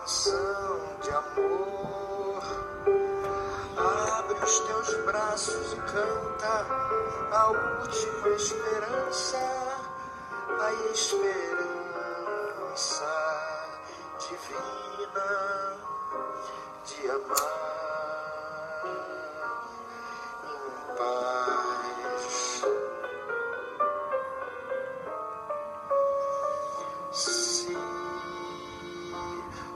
canção de amor. Abre os teus braços e canta a última esperança, a esperança divina de amar em paz. Se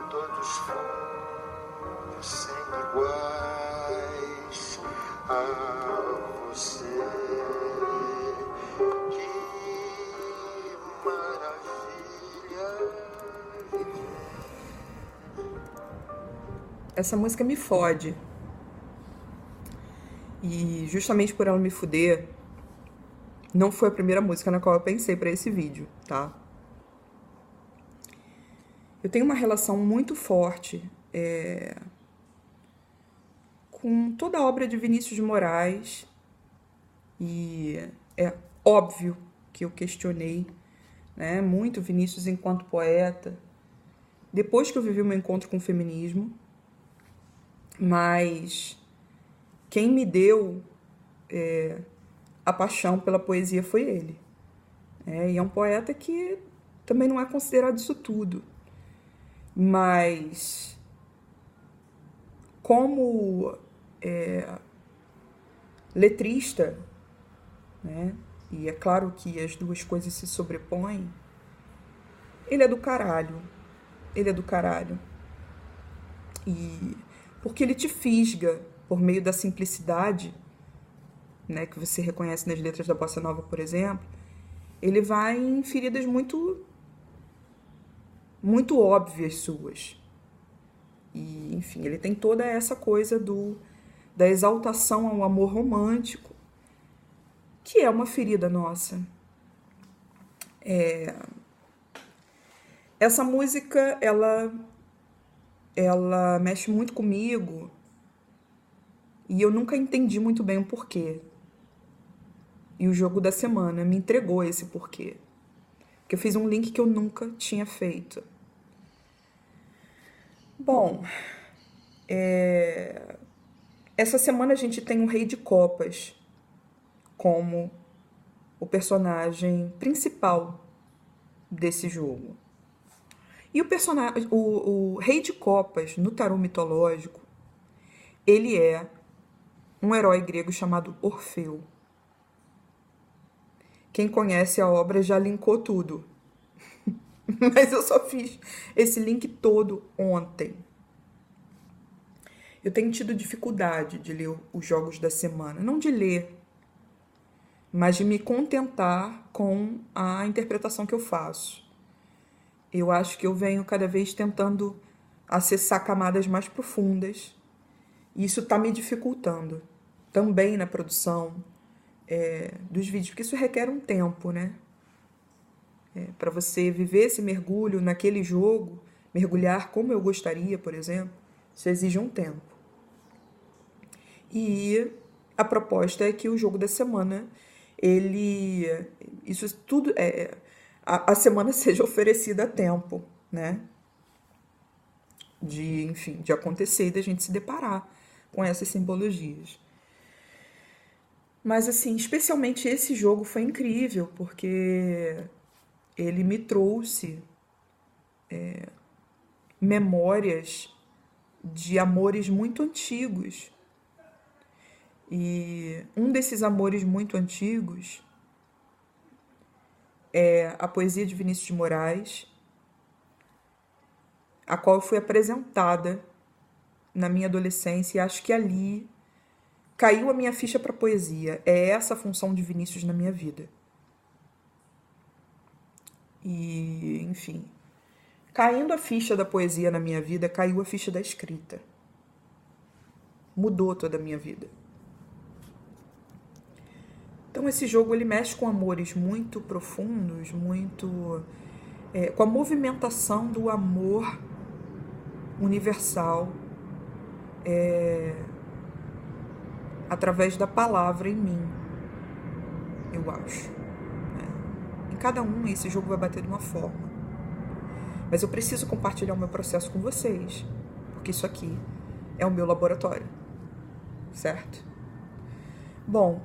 todos fossem iguais a você, que maravilha viver. Essa música me fode. E justamente por ela me fuder, não foi a primeira música na qual eu pensei pra esse vídeo, tá? Eu tenho uma relação muito forte com toda a obra de Vinícius de Moraes, e é óbvio que eu questionei, né, muito Vinícius enquanto poeta, depois que eu vivi o meu encontro com o feminismo, mas quem me deu a paixão pela poesia foi ele. E é um poeta que também não é considerado isso tudo. Mas, como letrista, né, e é claro que as duas coisas se sobrepõem, ele é do caralho. Ele é do caralho. E porque ele te fisga por meio da simplicidade, né, que você reconhece nas letras da Bossa Nova, por exemplo, ele vai em feridas muito óbvias suas. E, enfim, ele tem toda essa coisa da exaltação ao amor romântico, que é uma ferida nossa. Essa música, ela mexe muito comigo e eu nunca entendi muito bem o porquê. E o jogo da semana me entregou esse porquê. Porque eu fiz um link que eu nunca tinha feito. Bom, essa semana a gente tem o Rei de Copas como o personagem principal desse jogo. E o Rei de Copas, no tarô mitológico, ele é um herói grego chamado Orfeu. Quem conhece a obra já linkou tudo. Mas eu só fiz esse link todo ontem. Eu tenho tido dificuldade de ler os jogos da semana. Não de ler, mas de me contentar com a interpretação que eu faço. Eu acho que eu venho cada vez tentando acessar camadas mais profundas. E isso está me dificultando. Também na produção dos vídeos, porque isso requer um tempo, né? Para você viver esse mergulho naquele jogo, mergulhar como eu gostaria, por exemplo, isso exige um tempo. E a proposta é que o jogo da semana, isso tudo, a semana seja oferecida a tempo, né? De acontecer e da gente se deparar com essas simbologias. Mas, assim, especialmente esse jogo foi incrível, porque ele me trouxe memórias de amores muito antigos. E um desses amores muito antigos é a poesia de Vinícius de Moraes, a qual eu fui apresentada na minha adolescência, e acho que ali caiu a minha ficha para poesia. É essa a função de Vinícius na minha vida. E, enfim, caindo a ficha da poesia na minha vida, caiu a ficha da escrita. Mudou toda a minha vida. Então esse jogo ele mexe com amores muito profundos, com a movimentação do amor universal através da palavra em mim, eu acho. Em cada um esse jogo vai bater de uma forma. Mas eu preciso compartilhar o meu processo com vocês, porque isso aqui é o meu laboratório, certo? Bom,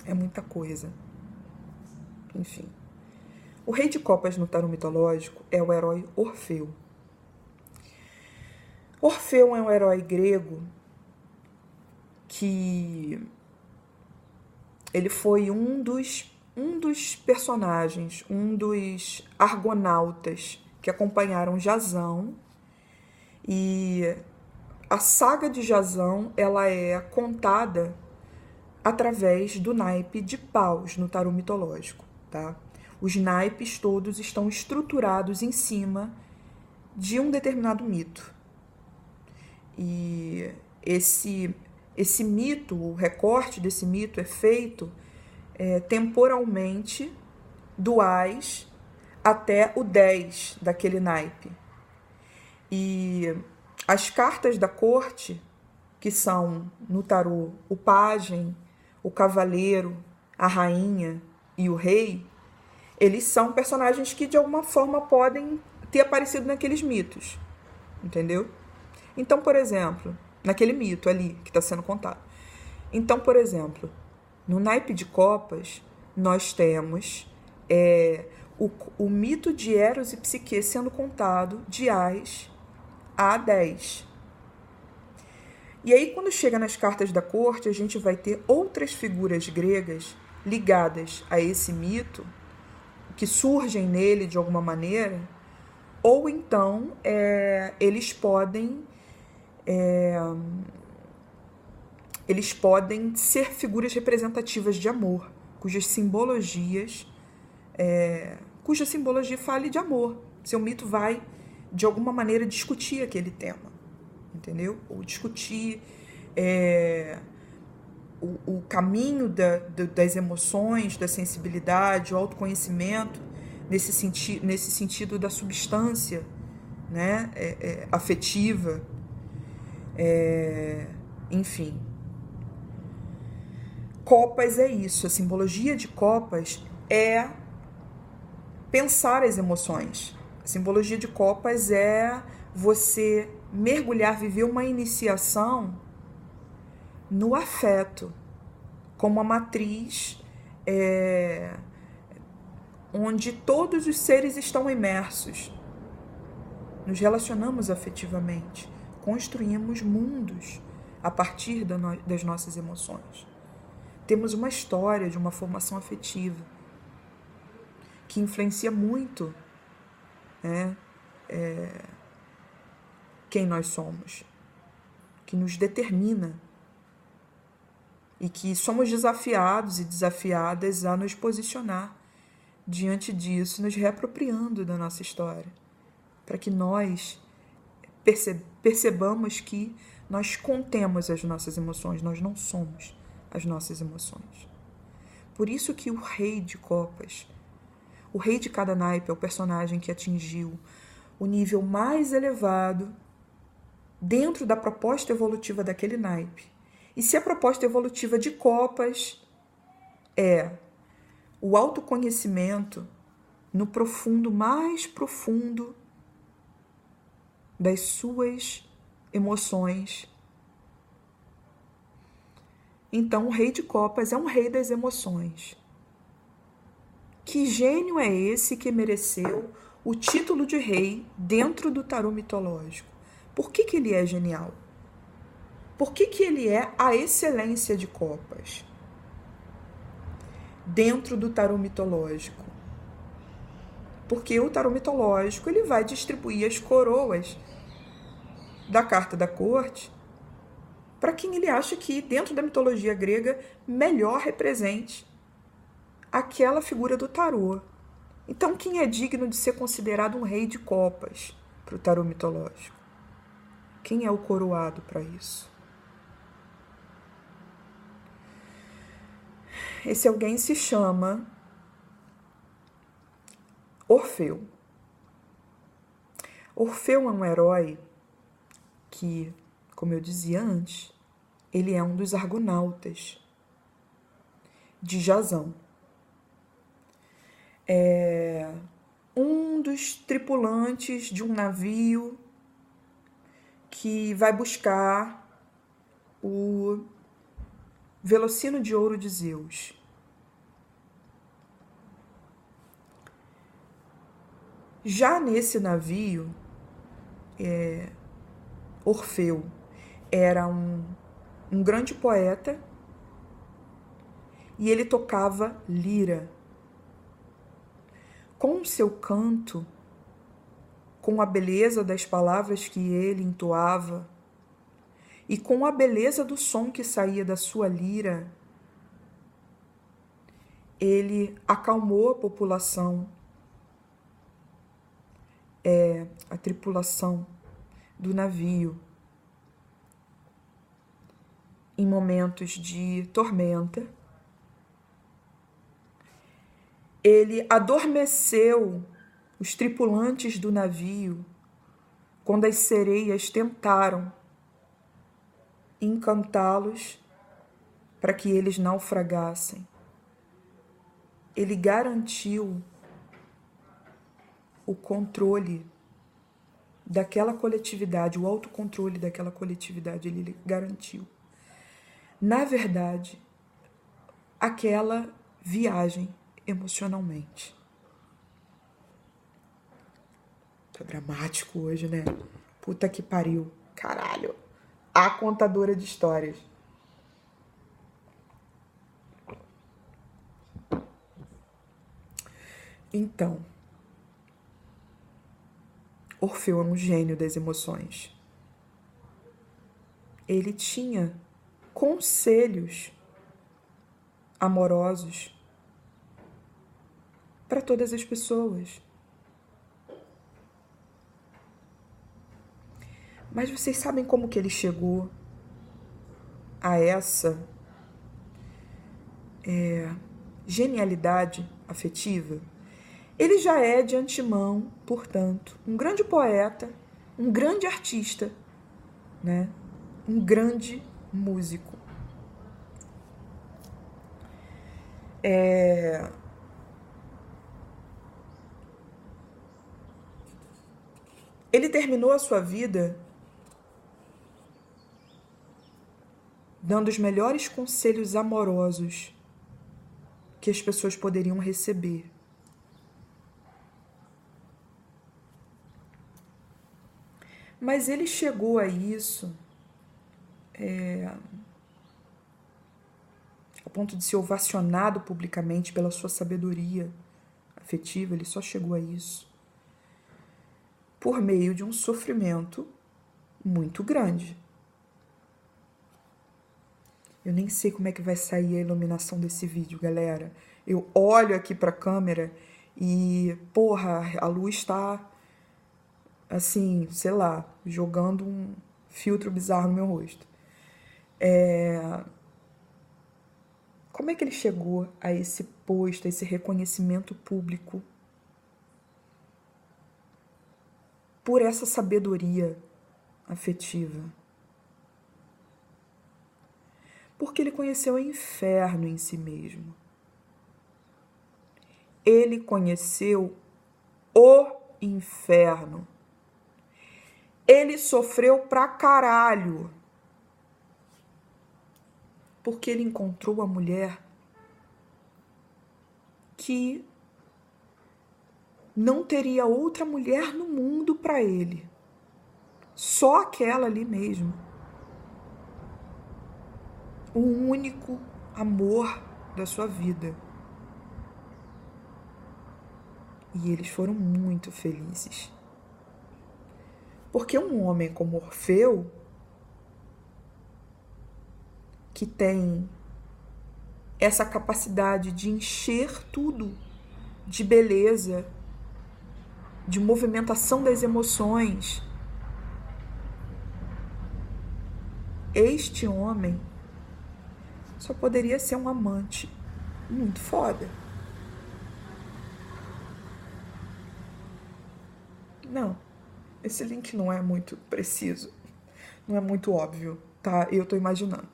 é muita coisa. Enfim. O rei de copas no tarô mitológico é o herói Orfeu. Orfeu é um herói grego que ele foi um dos personagens, um dos argonautas que acompanharam Jasão. E a saga de Jasão, ela é contada através do naipe de paus no tarô mitológico, tá? Os naipes todos estão estruturados em cima de um determinado mito. E esse mito, o recorte desse mito é feito temporalmente do Ás até o 10 daquele naipe. E as cartas da corte, que são no tarô o pajem, o cavaleiro, a rainha e o rei, eles são personagens que de alguma forma podem ter aparecido naqueles mitos, entendeu? Então, por exemplo, naquele mito ali que está sendo contado. Então, por exemplo, no naipe de copas, nós temos o mito de Eros e Psique sendo contado de Ás a 10. E aí, quando chega nas cartas da corte, a gente vai ter outras figuras gregas ligadas a esse mito, que surgem nele de alguma maneira, ou então eles podem ser figuras representativas de amor, cuja simbologia fale de amor. Seu mito vai, de alguma maneira, discutir aquele tema, entendeu? Ou discutir o caminho das emoções, da sensibilidade, o autoconhecimento, nesse sentido da substância, né? Afetiva, enfim. Copas é isso, a simbologia de copas é pensar as emoções. A simbologia de copas é você mergulhar, viver uma iniciação no afeto, como a matriz onde todos os seres estão imersos. Nos relacionamos afetivamente, construímos mundos a partir das nossas emoções. Temos uma história de uma formação afetiva que influencia muito quem nós somos, que nos determina e que somos desafiados e desafiadas a nos posicionar diante disso, nos reapropriando da nossa história, para que nós percebamos que nós contemos as nossas emoções, nós não somos as nossas emoções. Por isso que o rei de copas, o rei de cada naipe, é o personagem que atingiu o nível mais elevado dentro da proposta evolutiva daquele naipe. E se a proposta evolutiva de copas é o autoconhecimento no profundo, mais profundo das suas emoções, então o rei de copas é um rei das emoções. Que gênio é esse que mereceu o título de rei dentro do tarô mitológico? Por que ele é genial? Por que ele é a excelência de copas dentro do tarô mitológico? Porque o tarô mitológico ele vai distribuir as coroas da carta da corte para quem ele acha que, dentro da mitologia grega, melhor represente aquela figura do tarô. Então, quem é digno de ser considerado um rei de copas para o tarô mitológico? Quem é o coroado para isso? Esse alguém se chama Orfeu. Orfeu é um herói que, como eu dizia antes, ele é um dos argonautas de Jasão. um dos tripulantes de um navio que vai buscar o Velocino de Ouro de Zeus. Já nesse navio, Orfeu era um grande poeta e ele tocava lira. Com o seu canto, com a beleza das palavras que ele entoava e com a beleza do som que saía da sua lira, ele acalmou a população, a tripulação do navio em momentos de tormenta. Ele adormeceu os tripulantes do navio quando as sereias tentaram encantá-los para que eles naufragassem. Ele garantiu o controle daquela coletividade, o autocontrole daquela coletividade, ele garantiu. Na verdade, aquela viagem emocionalmente. Tá dramático hoje, né? Puta que pariu. Caralho. A contadora de histórias. Então, Orfeu é um gênio das emoções. Ele tinha conselhos amorosos para todas as pessoas. Mas vocês sabem como que ele chegou a essa genialidade afetiva? Ele já é de antemão, portanto, um grande poeta, um grande artista, né? Um grande músico. Ele terminou a sua vida dando os melhores conselhos amorosos que as pessoas poderiam receber. Mas ele chegou a isso a ponto de ser ovacionado publicamente pela sua sabedoria afetiva. Ele só chegou a isso por meio de um sofrimento muito grande. Eu nem sei como é que vai sair a iluminação desse vídeo, galera. Eu olho aqui pra câmera e, porra, a luz tá, assim, sei lá, jogando um filtro bizarro no meu rosto. Como é que ele chegou a esse posto, a esse reconhecimento público? Por essa sabedoria afetiva. Porque ele conheceu o inferno em si mesmo. Ele conheceu o inferno. Ele sofreu pra caralho. Porque ele encontrou a mulher que não teria outra mulher no mundo pra ele. Só aquela ali mesmo. O único amor da sua vida. E eles foram muito felizes. Porque um homem como Orfeu, que tem essa capacidade de encher tudo de beleza, de movimentação das emoções, este homem só poderia ser um amante muito foda. Não, esse link não é muito preciso, não é muito óbvio, tá? Eu tô imaginando.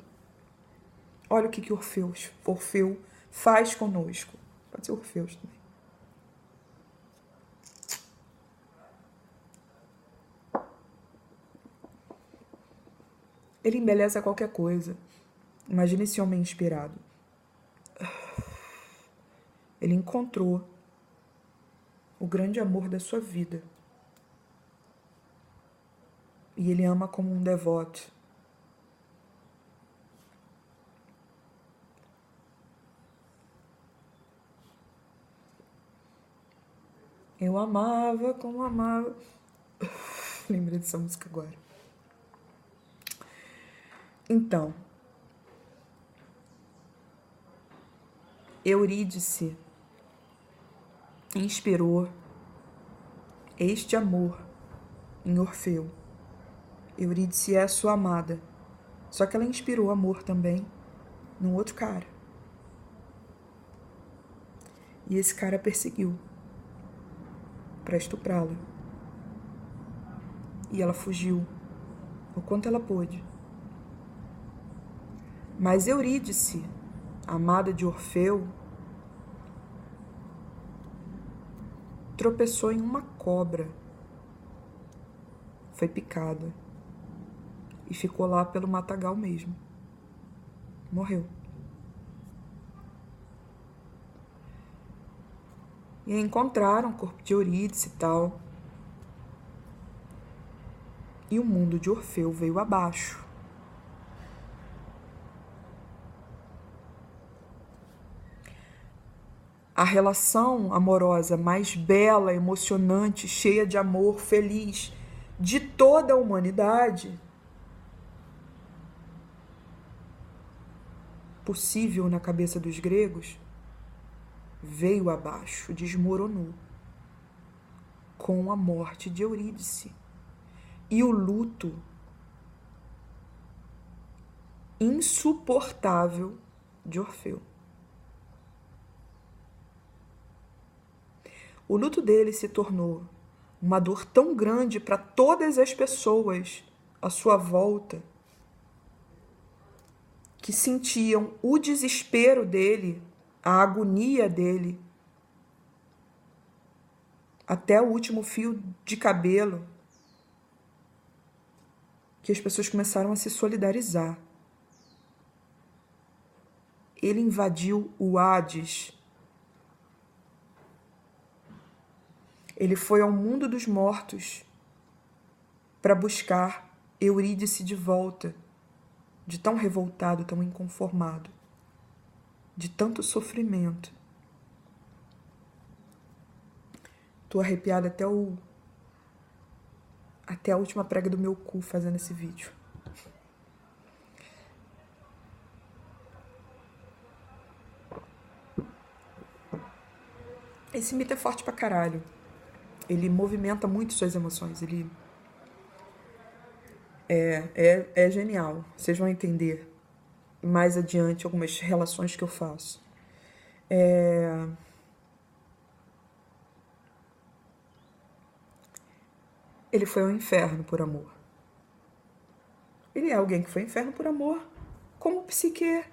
Olha o que Orfeu faz conosco. Pode ser Orfeu também. Ele embeleza qualquer coisa. Imagina esse homem inspirado. Ele encontrou o grande amor da sua vida. E ele ama como um devoto. Eu amava como amava. Lembrei dessa música agora. Então, Eurídice inspirou este amor em Orfeu. Eurídice é a sua amada. Só que ela inspirou amor também num outro cara. E esse cara perseguiu para estuprá-la. E ela fugiu o quanto ela pôde. Mas Eurídice, amada de Orfeu, tropeçou em uma cobra. Foi picada. E ficou lá pelo matagal mesmo. Morreu. E aí encontraram o corpo de Eurídice e tal. E o mundo de Orfeu veio abaixo. A relação amorosa mais bela, emocionante, cheia de amor, feliz de toda a humanidade, possível na cabeça dos gregos, veio abaixo, desmoronou com a morte de Eurídice. E o luto insuportável de Orfeu. O luto dele se tornou uma dor tão grande para todas as pessoas à sua volta, que sentiam o desespero dele, a agonia dele, até o último fio de cabelo, que as pessoas começaram a se solidarizar. Ele invadiu o Hades. Ele foi ao mundo dos mortos para buscar Eurídice de volta, de tão revoltado, tão inconformado, de tanto sofrimento. Tô arrepiada até a última prega do meu cu fazendo esse vídeo. Esse mito é forte pra caralho. Ele movimenta muito suas emoções. Ele é genial. Vocês vão entender mais adiante algumas relações que eu faço. Ele foi ao inferno por amor. Ele é alguém que foi ao inferno por amor, como Psique.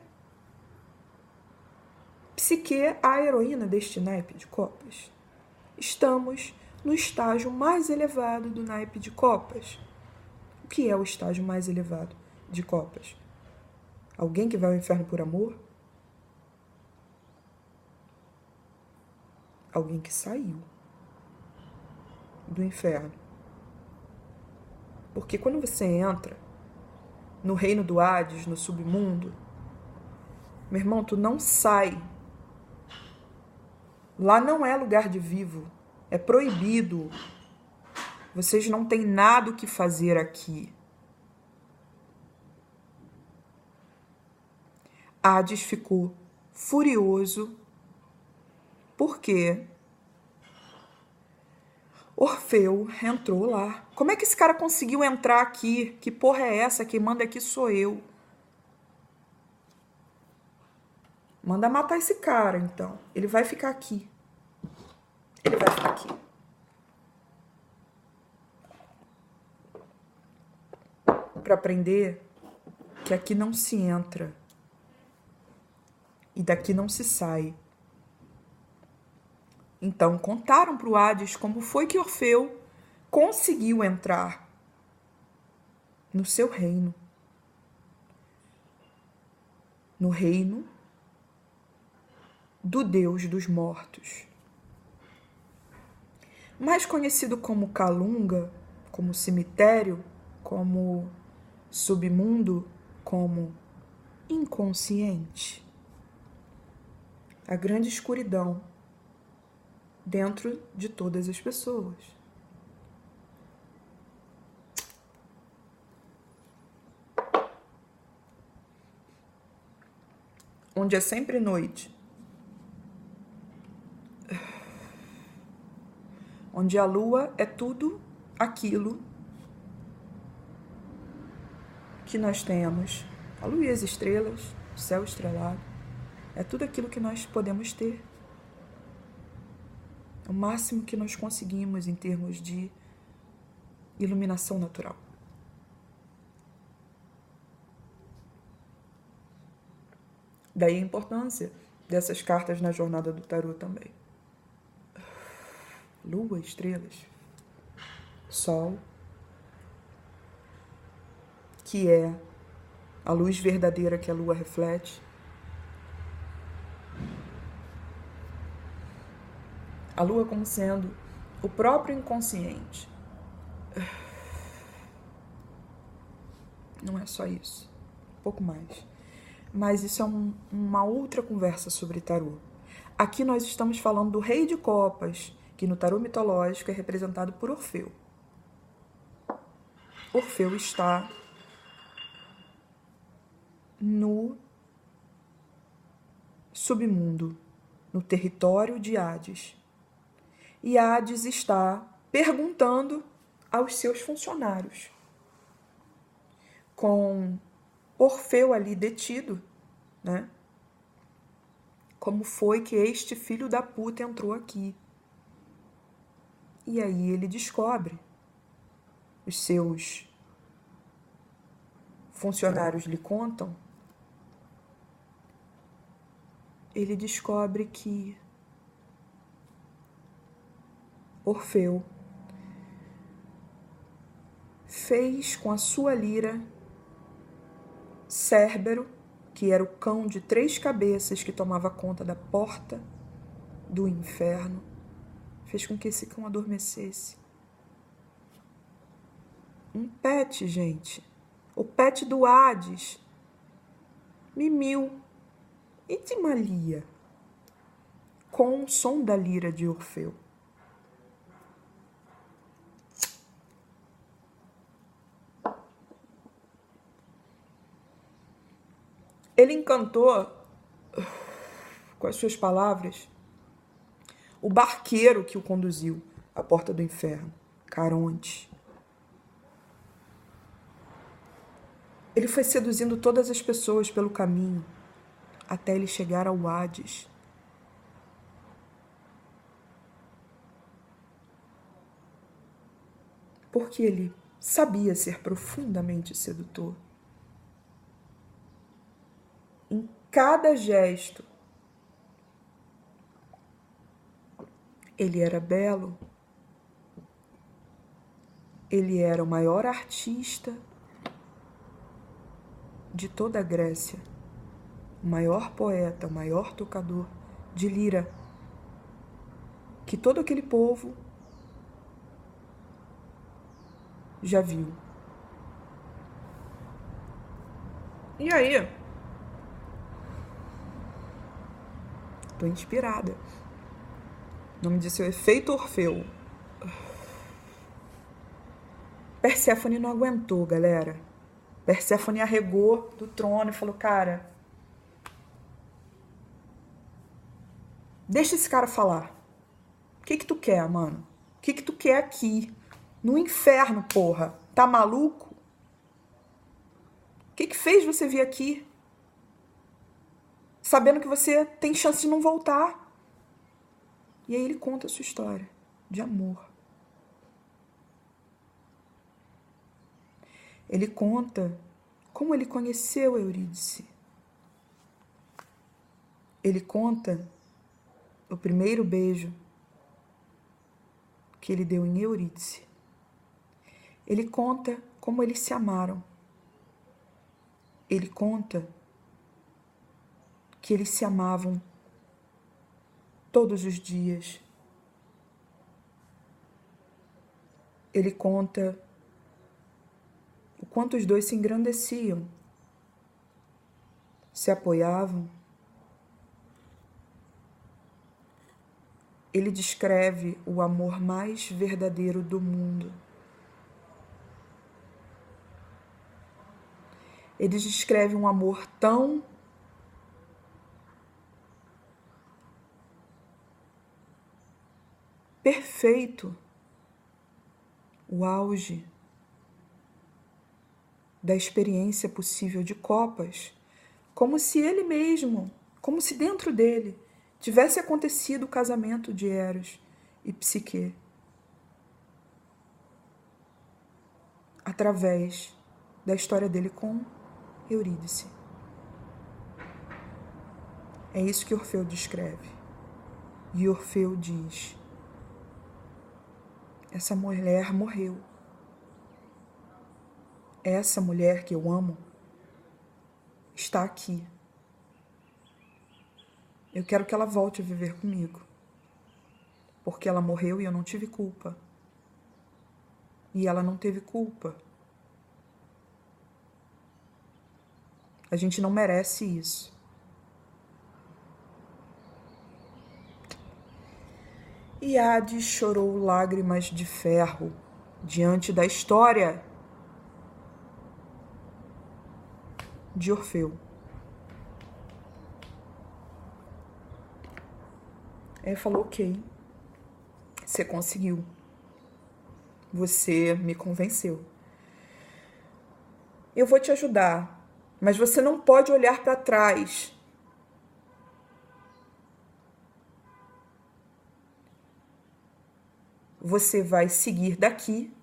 Psique, a heroína deste naipe de copas. Estamos no estágio mais elevado do naipe de copas. O que é o estágio mais elevado de copas? Alguém que vai ao inferno por amor? Alguém que saiu do inferno. Porque quando você entra no reino do Hades, no submundo, meu irmão, tu não sai. Lá não é lugar de vivo. É proibido. Vocês não têm nada o que fazer aqui. Hades ficou furioso porque Orfeu entrou lá. Como é que esse cara conseguiu entrar aqui? Que porra é essa? Quem manda aqui sou eu. Manda matar esse cara, então. Ele vai ficar aqui. Ele vai ficar aqui. Para aprender que aqui não se entra. E daqui não se sai. Então, contaram para o Hades como foi que Orfeu conseguiu entrar no seu reino. no reino do Deus dos mortos, mais conhecido como Kalunga, como cemitério, como submundo, como inconsciente. A grande escuridão dentro de todas as pessoas. Onde é sempre noite. Onde a lua é tudo aquilo que nós temos. A lua e as estrelas, o céu estrelado, é tudo aquilo que nós podemos ter. É o máximo que nós conseguimos em termos de iluminação natural. Daí a importância dessas cartas na jornada do tarô também. Lua, estrelas, sol, que é a luz verdadeira que a lua reflete, a lua como sendo o próprio inconsciente. Não é só isso, um pouco mais. Mas isso é uma outra conversa sobre tarô. Aqui nós estamos falando do Rei de Copas, que no tarô mitológico é representado por Orfeu. Orfeu está no submundo, no território de Hades. E Hades está perguntando aos seus funcionários, com Orfeu ali detido, né? Como foi que este filho da puta entrou aqui? E aí ele descobre, os seus funcionários lhe contam, ele descobre que Orfeu fez com a sua lira Cérbero, que era o cão de 3 cabeças que tomava conta da porta do inferno, fez com que esse cão adormecesse. Um pet, gente. O pet do Hades. Mimiu e de Malia, com o som da lira de Orfeu. Ele encantou, com as suas palavras, o barqueiro que o conduziu à porta do inferno, Caronte. Ele foi seduzindo todas as pessoas pelo caminho, até ele chegar ao Hades. Porque ele sabia ser profundamente sedutor. Em cada gesto, ele era belo, ele era o maior artista de toda a Grécia, o maior poeta, o maior tocador de lira, que todo aquele povo já viu. E aí? Tô inspirada. O nome disso é Efeito Orfeu. Perséfone não aguentou, galera. Perséfone arregou do trono e falou, cara, deixa esse cara falar. O que tu quer, mano? O que tu quer aqui? No inferno, porra. Tá maluco? O que fez você vir aqui? Sabendo que você tem chance de não voltar. E aí ele conta a sua história de amor. Ele conta como ele conheceu Eurídice. Ele conta o primeiro beijo que ele deu em Eurídice. Ele conta como eles se amaram. Ele conta que eles se amavam todos os dias. Ele conta o quanto os dois se engrandeciam, se apoiavam. Ele descreve o amor mais verdadeiro do mundo. Ele descreve um amor tão perfeito, o auge da experiência possível de copas, como se ele mesmo, como se dentro dele tivesse acontecido o casamento de Eros e Psique, através da história dele com Eurídice. É isso que Orfeu descreve. E Orfeu diz: essa mulher morreu. Essa mulher que eu amo está aqui. Eu quero que ela volte a viver comigo, porque ela morreu e eu não tive culpa. E ela não teve culpa. A gente não merece isso. E Hades chorou lágrimas de ferro diante da história de Orfeu. Ele falou: ok, você conseguiu. Você me convenceu. Eu vou te ajudar, mas você não pode olhar para trás. Você vai seguir daqui,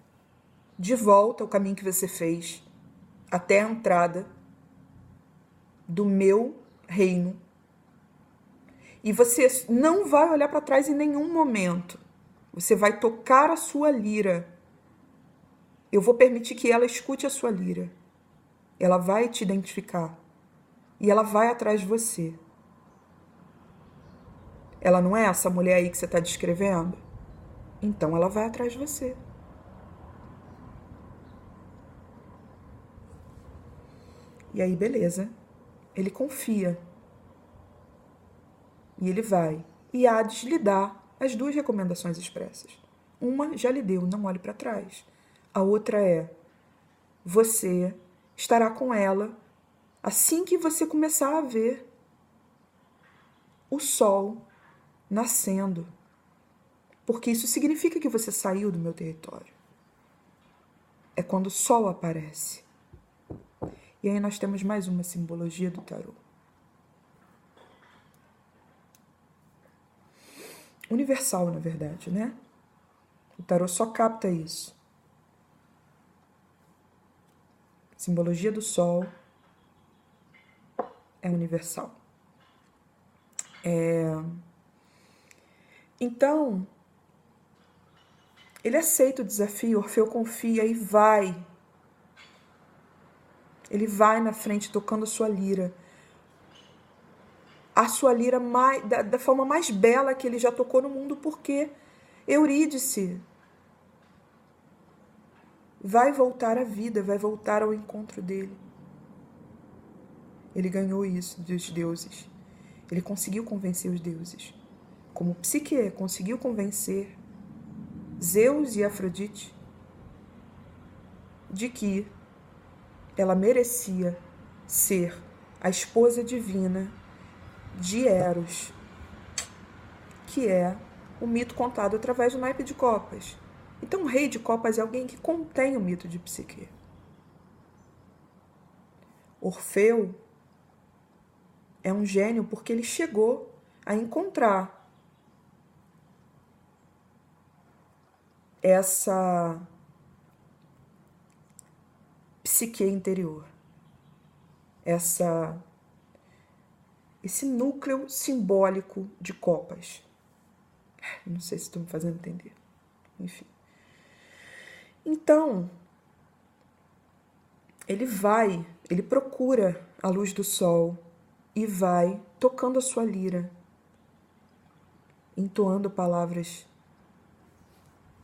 de volta ao caminho que você fez, até a entrada do meu reino. E você não vai olhar para trás em nenhum momento. Você vai tocar a sua lira. Eu vou permitir que ela escute a sua lira. Ela vai te identificar. E ela vai atrás de você. Ela não é essa mulher aí que você está descrevendo? Então ela vai atrás de você. E aí, beleza. Ele confia. E ele vai. E Hades lhe dá as duas recomendações expressas. Uma já lhe deu: não olhe para trás. A outra é: você estará com ela assim que você começar a ver o sol nascendo. Porque isso significa que você saiu do meu território. É quando o sol aparece. E aí nós temos mais uma simbologia do tarô. Universal, na verdade, né? O tarô só capta isso. A simbologia do sol é universal. Então, ele aceita o desafio, Orfeu confia e vai. Ele vai na frente tocando a sua lira. A sua lira da forma mais bela que ele já tocou no mundo, porque Eurídice vai voltar à vida, vai voltar ao encontro dele. Ele ganhou isso dos deuses. Ele conseguiu convencer os deuses. Como Psique conseguiu convencer Zeus e Afrodite de que ela merecia ser a esposa divina de Eros, que é o mito contado através do naipe de copas. Então, o rei de copas é alguém que contém o mito de Psique. Orfeu é um gênio porque ele chegou a encontrar essa psique interior, esse núcleo simbólico de copas. Não sei se estou me fazendo entender. Enfim. Então, ele procura a luz do sol e vai tocando a sua lira, entoando palavras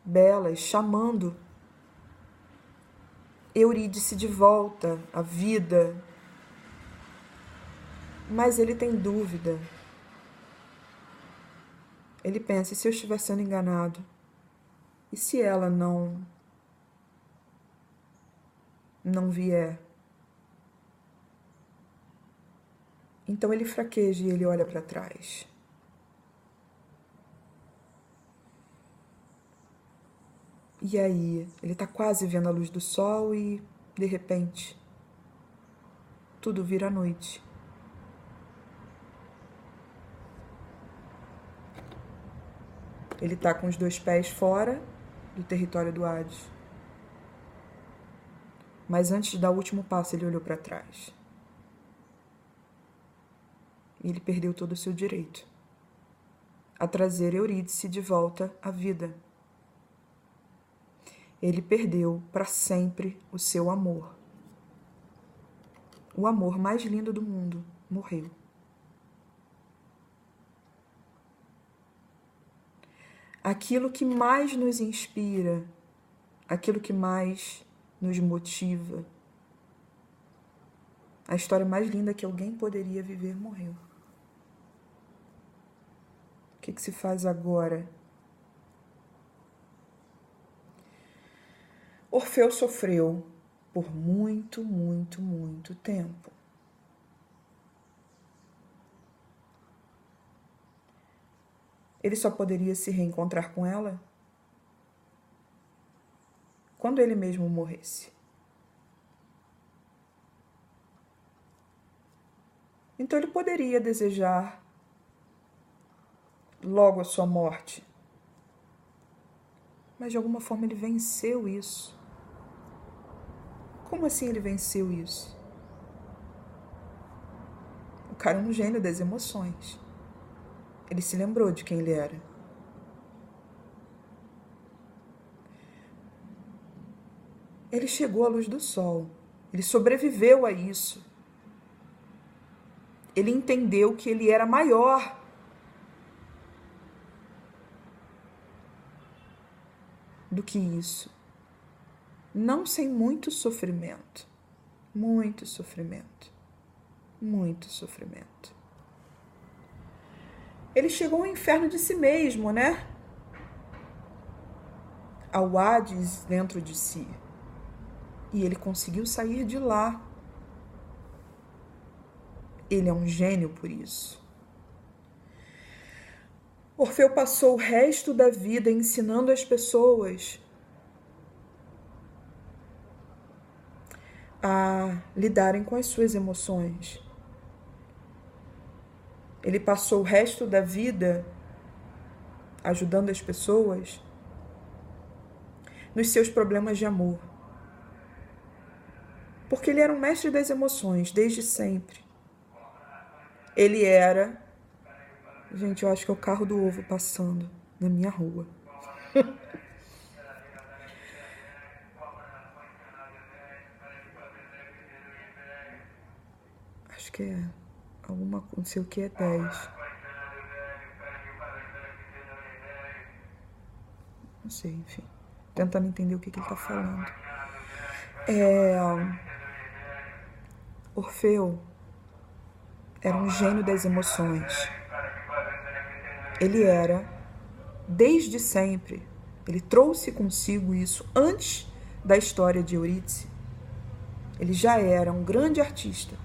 belas, chamando Eurídice de volta à vida. Mas ele tem dúvida. Ele pensa, e se eu estiver sendo enganado? E se ela não vier? Então ele fraqueja e ele olha para trás. E aí, ele está quase vendo a luz do sol e, de repente, tudo vira noite. Ele está com os 2 pés fora do território do Hades. Mas antes de dar o último passo, ele olhou para trás. E ele perdeu todo o seu direito a trazer Eurídice de volta à vida. Ele perdeu para sempre o seu amor. O amor mais lindo do mundo morreu. Aquilo que mais nos inspira, aquilo que mais nos motiva, a história mais linda que alguém poderia viver morreu. O que se faz agora? Orfeu sofreu por muito, muito, muito tempo. Ele só poderia se reencontrar com ela quando ele mesmo morresse. Então ele poderia desejar logo a sua morte, mas de alguma forma ele venceu isso. Como assim ele venceu isso? O cara é um gênio das emoções. Ele se lembrou de quem ele era. Ele chegou à luz do sol. Ele sobreviveu a isso. Ele entendeu que ele era maior do que isso. Não sem muito sofrimento. Muito sofrimento. Muito sofrimento. Ele chegou ao inferno de si mesmo, né? Ao Hades dentro de si. E ele conseguiu sair de lá. Ele é um gênio por isso. Orfeu passou o resto da vida ensinando as pessoas a lidarem com as suas emoções. Ele passou o resto da vida ajudando as pessoas nos seus problemas de amor. Porque ele era um mestre das emoções, desde sempre. Ele era... Gente, eu acho que é o carro do ovo passando na minha rua. Acho que é alguma... não sei o que é 10. Não sei, enfim. Tentando entender o que ele está falando. Orfeu era um gênio das emoções. Ele era, desde sempre, ele trouxe consigo isso antes da história de Eurídice. Ele já era um grande artista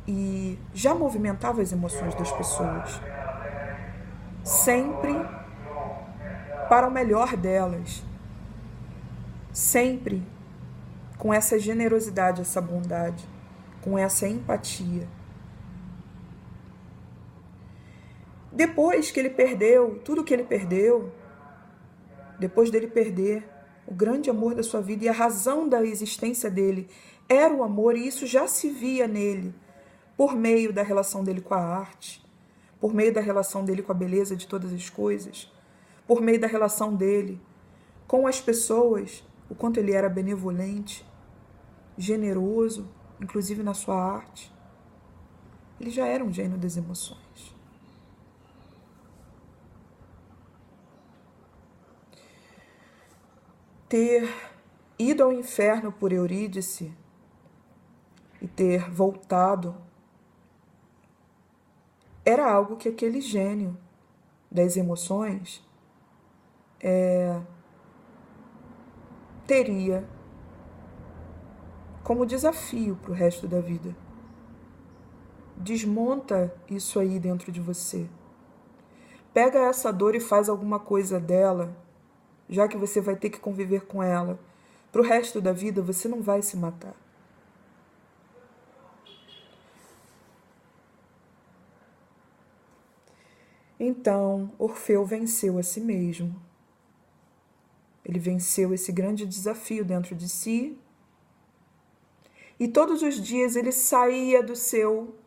e já movimentava as emoções das pessoas, sempre para o melhor delas, sempre com essa generosidade, essa bondade, com essa empatia. Depois que ele perdeu tudo que ele perdeu, depois dele perder o grande amor da sua vida e a razão da existência dele era o amor, e isso já se via nele, por meio da relação dele com a arte, por meio da relação dele com a beleza de todas as coisas, por meio da relação dele com as pessoas, o quanto ele era benevolente, generoso, inclusive na sua arte. Ele já era um gênio das emoções. Ter ido ao inferno por Eurídice e ter voltado era algo que aquele gênio das emoções teria como desafio para o resto da vida. Desmonta isso aí dentro de você. Pega essa dor e faz alguma coisa dela, já que você vai ter que conviver com ela. Para o resto da vida, você não vai se matar. Então, Orfeu venceu a si mesmo. Ele venceu esse grande desafio dentro de si. E todos os dias ele saía do seu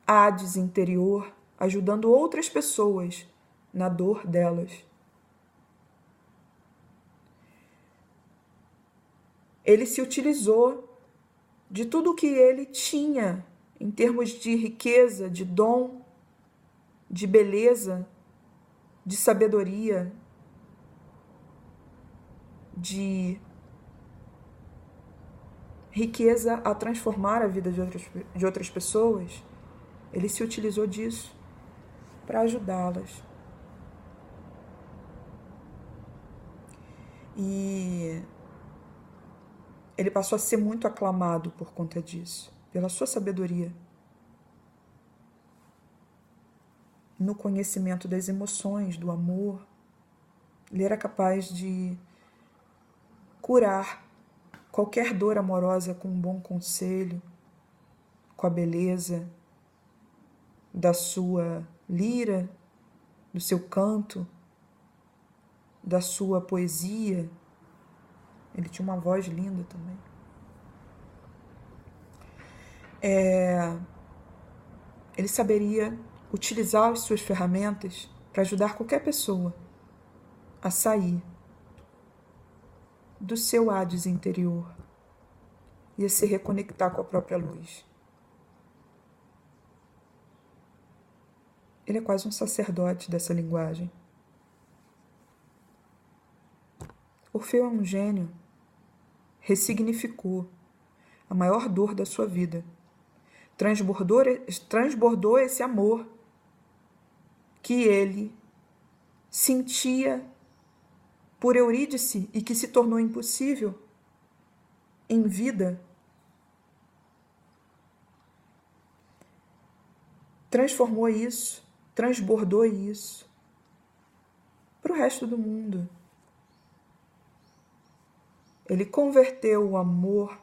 Hades interior, ajudando outras pessoas na dor delas. Ele se utilizou de tudo o que ele tinha em termos de riqueza, de dom, de beleza, de sabedoria, de riqueza a transformar a vida de outras pessoas. Ele se utilizou disso para ajudá-las. E ele passou a ser muito aclamado por conta disso, pela sua sabedoria no conhecimento das emoções, do amor. Ele era capaz de curar qualquer dor amorosa com um bom conselho, com a beleza da sua lira, do seu canto, da sua poesia. Ele tinha uma voz linda também. Ele saberia utilizar as suas ferramentas para ajudar qualquer pessoa a sair do seu Hades interior e a se reconectar com a própria luz. Ele é quase um sacerdote dessa linguagem. Orfeu é um gênio. Ressignificou a maior dor da sua vida. Transbordou esse amor que ele sentia por Eurídice e que se tornou impossível em vida. Transformou isso, transbordou isso para o resto do mundo. Ele converteu o amor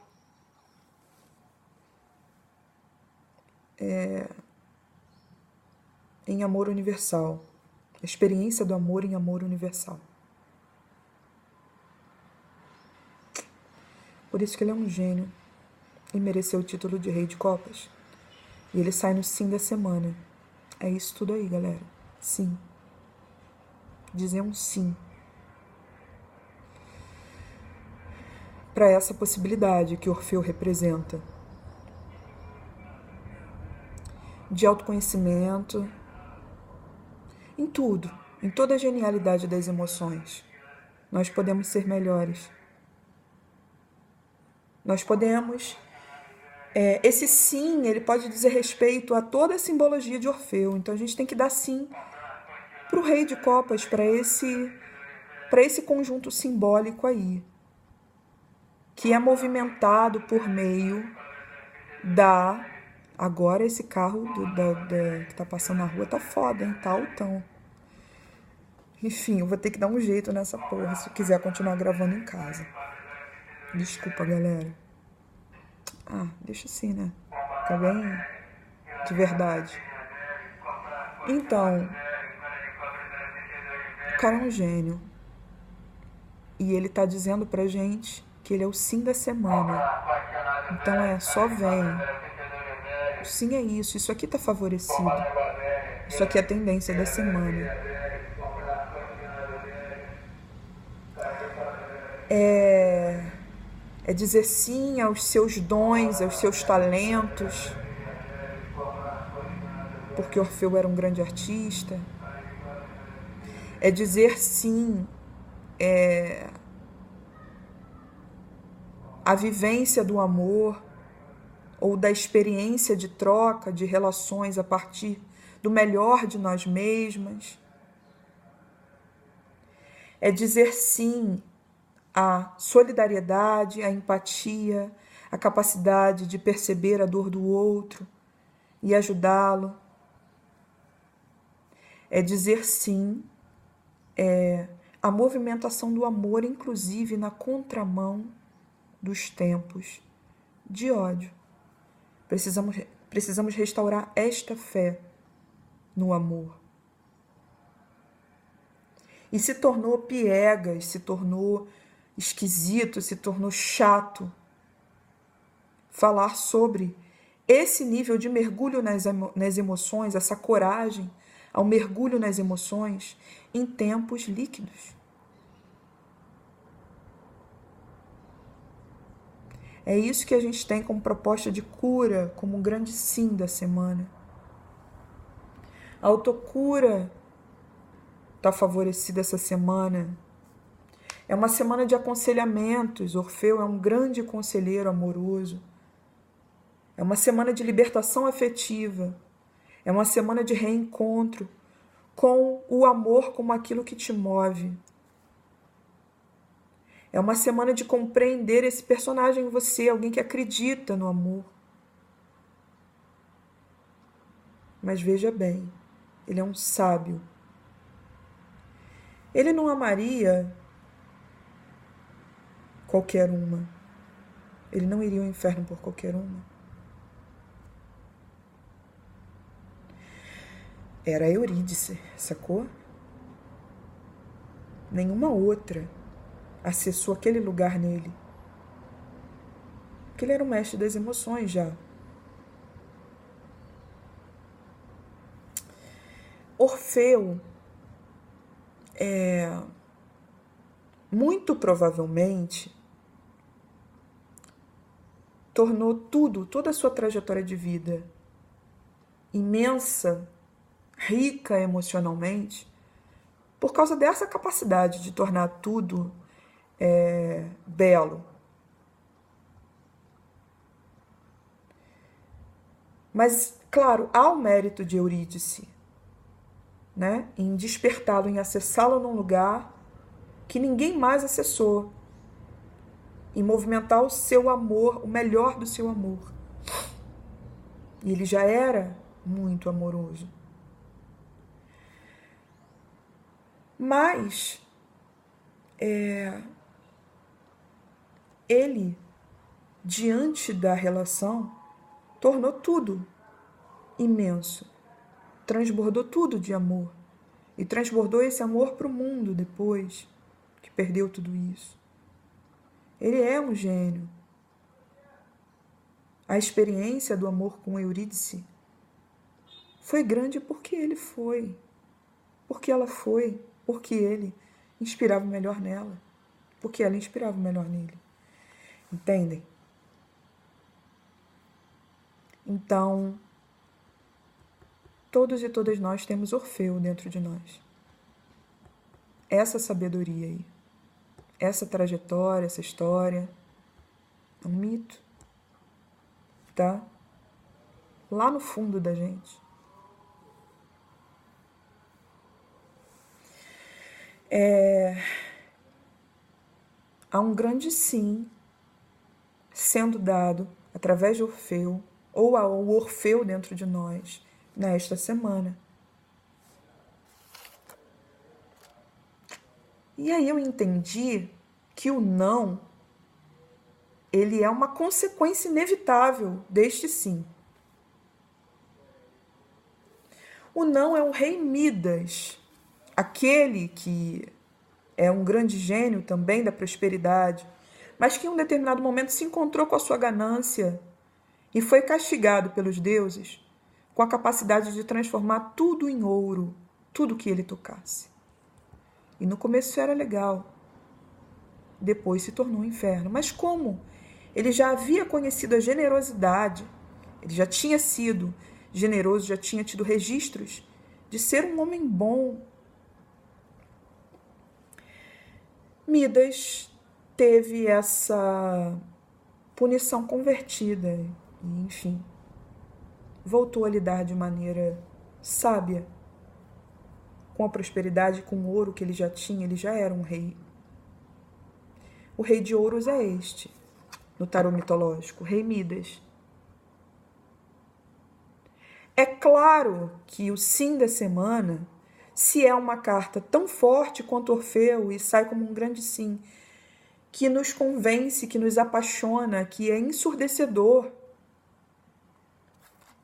em amor universal, a experiência do amor em amor universal. Por isso que ele é um gênio e mereceu o título de Rei de Copas. E ele sai no sim da semana. É isso tudo aí, galera. Sim. Dizer um sim para essa possibilidade que Orfeu representa de autoconhecimento em tudo, em toda a genialidade das emoções. Nós podemos ser melhores. Nós podemos... esse sim, ele pode dizer respeito a toda a simbologia de Orfeu. Então a gente tem que dar sim para o Rei de Copas, para esse conjunto simbólico aí, que é movimentado por meio da... Agora esse carro que tá passando na rua tá foda, hein? Tá altão. Enfim, eu vou ter que dar um jeito nessa porra se eu quiser continuar gravando em casa. Desculpa, galera. Deixa assim, né? Tá bem de verdade. Então, o cara é um gênio. E ele tá dizendo pra gente que ele é o sim da semana. Então só vem. O sim é isso. Isso aqui tá favorecido. Isso aqui é a tendência da semana. É dizer sim aos seus dons, aos seus talentos, porque Orfeu era um grande artista. É dizer sim à vivência do amor ou da experiência de troca de relações a partir do melhor de nós mesmas. É dizer sim à solidariedade, à empatia, à capacidade de perceber a dor do outro e ajudá-lo. É dizer sim à movimentação do amor, inclusive na contramão dos tempos de ódio. Precisamos restaurar esta fé no amor. E se tornou piegas, se tornou esquisito, se tornou chato falar sobre esse nível de mergulho nas emoções, essa coragem ao mergulho nas emoções em tempos líquidos. É isso que a gente tem como proposta de cura, como um grande sim da semana. A autocura está favorecida essa semana. É uma semana de aconselhamentos. Orfeu é um grande conselheiro amoroso. É uma semana de libertação afetiva. É uma semana de reencontro com o amor como aquilo que te move. É uma semana de compreender esse personagem em você, alguém que acredita no amor. Mas veja bem, ele é um sábio. Ele não amaria qualquer uma. Ele não iria ao inferno por qualquer uma. Era Eurídice, sacou? Nenhuma outra acessou aquele lugar nele. Porque ele era o mestre das emoções já. Orfeu muito provavelmente tornou toda a sua trajetória de vida imensa, rica emocionalmente, por causa dessa capacidade de tornar tudo belo. Mas, claro, há o mérito de Eurídice, né, em despertá-lo, em acessá-lo num lugar que ninguém mais acessou, em movimentar o seu amor, o melhor do seu amor. E ele já era muito amoroso. Mas ele, diante da relação, tornou tudo imenso, transbordou tudo de amor e transbordou esse amor para o mundo depois que perdeu tudo isso. Ele é um gênio. A experiência do amor com Eurídice foi grande porque ele foi, porque ela foi, porque ele inspirava o melhor nela, porque ela inspirava o melhor nele. Entendem? Então, todos e todas nós temos Orfeu dentro de nós. Essa sabedoria aí, essa trajetória, essa história, é um mito, tá? Lá no fundo da gente. Há um grande sim sendo dado através de Orfeu, ou ao Orfeu dentro de nós, nesta semana. E aí eu entendi que o não, ele é uma consequência inevitável deste sim. O não é o rei Midas, aquele que é um grande gênio também da prosperidade, mas que em um determinado momento se encontrou com a sua ganância e foi castigado pelos deuses com a capacidade de transformar tudo em ouro, tudo que ele tocasse. E no começo era legal, depois se tornou um inferno. Mas como ele já havia conhecido a generosidade, ele já tinha sido generoso, já tinha tido registros de ser um homem bom. Midas teve essa punição convertida e, enfim, voltou a lidar de maneira sábia com a prosperidade, com o ouro que ele já tinha. Ele já era um rei. O rei de ouros é este, no tarô mitológico, o rei Midas. É claro que o sim da semana, se é uma carta tão forte quanto Orfeu e sai como um grande sim, que nos convence, que nos apaixona, que é ensurdecedor,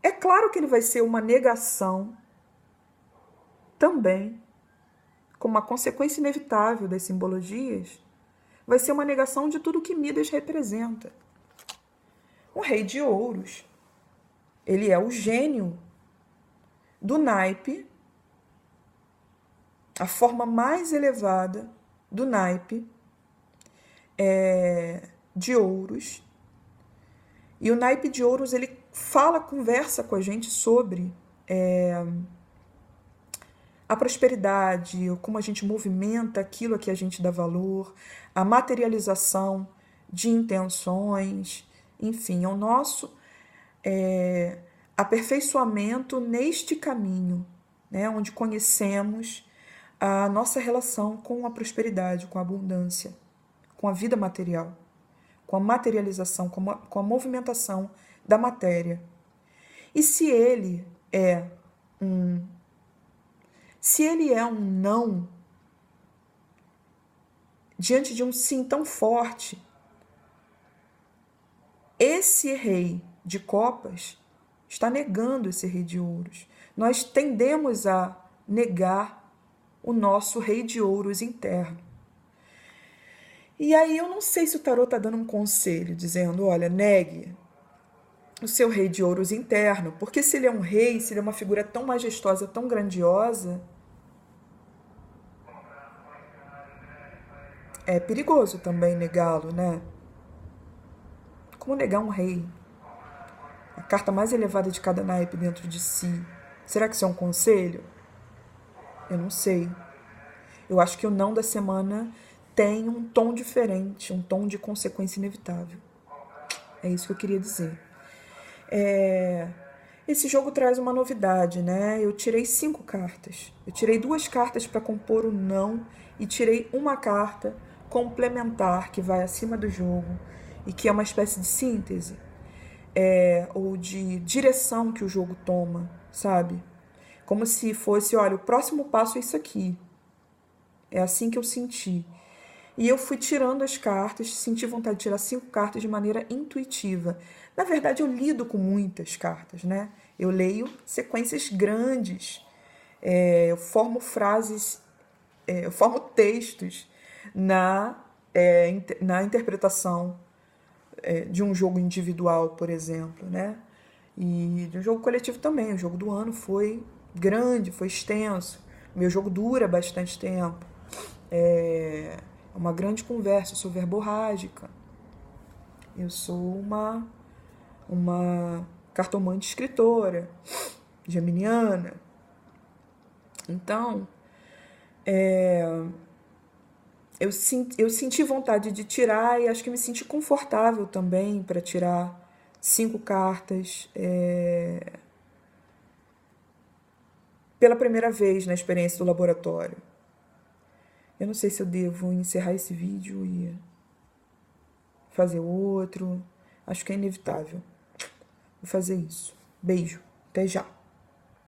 é claro que ele vai ser uma negação também, como uma consequência inevitável das simbologias, vai ser uma negação de tudo que Midas representa. O rei de ouros, ele é o gênio do naipe, a forma mais elevada do naipe de ouros. E o naipe de ouros, ele conversa com a gente sobre a prosperidade, como a gente movimenta aquilo a que a gente dá valor, a materialização de intenções, enfim, é o nosso aperfeiçoamento neste caminho, né, onde conhecemos a nossa relação com a prosperidade, com a abundância, com a vida material, com a materialização, com a movimentação da matéria. E se ele é um não, diante de um sim tão forte, esse rei de copas está negando esse rei de ouros. Nós tendemos a negar o nosso rei de ouros interno. E aí eu não sei se o tarô está dando um conselho, dizendo, olha, negue o seu rei de ouros interno, porque se ele é um rei, se ele é uma figura tão majestosa, tão grandiosa, é perigoso também negá-lo, né? Como negar um rei? A carta mais elevada de cada naipe dentro de si. Será que isso é um conselho? Eu não sei. Eu acho que o não da semana tem um tom diferente, um tom de consequência inevitável. É isso que eu queria dizer. Esse jogo traz uma novidade, né? Eu tirei 5 cartas. Eu tirei 2 cartas para compor o não e tirei uma carta complementar que vai acima do jogo e que é uma espécie de síntese ou de direção que o jogo toma, sabe? Como se fosse, olha, o próximo passo é isso aqui. É assim que eu senti. E eu fui tirando as cartas, senti vontade de tirar 5 cartas de maneira intuitiva. Na verdade, eu lido com muitas cartas, né? Eu leio sequências grandes, eu formo frases, eu formo textos na interpretação de um jogo individual, por exemplo, né? E de um jogo coletivo também. O jogo do ano foi grande, foi extenso. Meu jogo dura bastante tempo. É uma grande conversa. Eu sou verborrágica. Eu sou uma cartomante escritora, geminiana. Então, eu senti vontade de tirar e acho que me senti confortável também para tirar 5 cartas pela primeira vez na experiência do laboratório. Eu não sei se eu devo encerrar esse vídeo e fazer outro. Acho que é inevitável. Vou fazer isso. Beijo. Até já.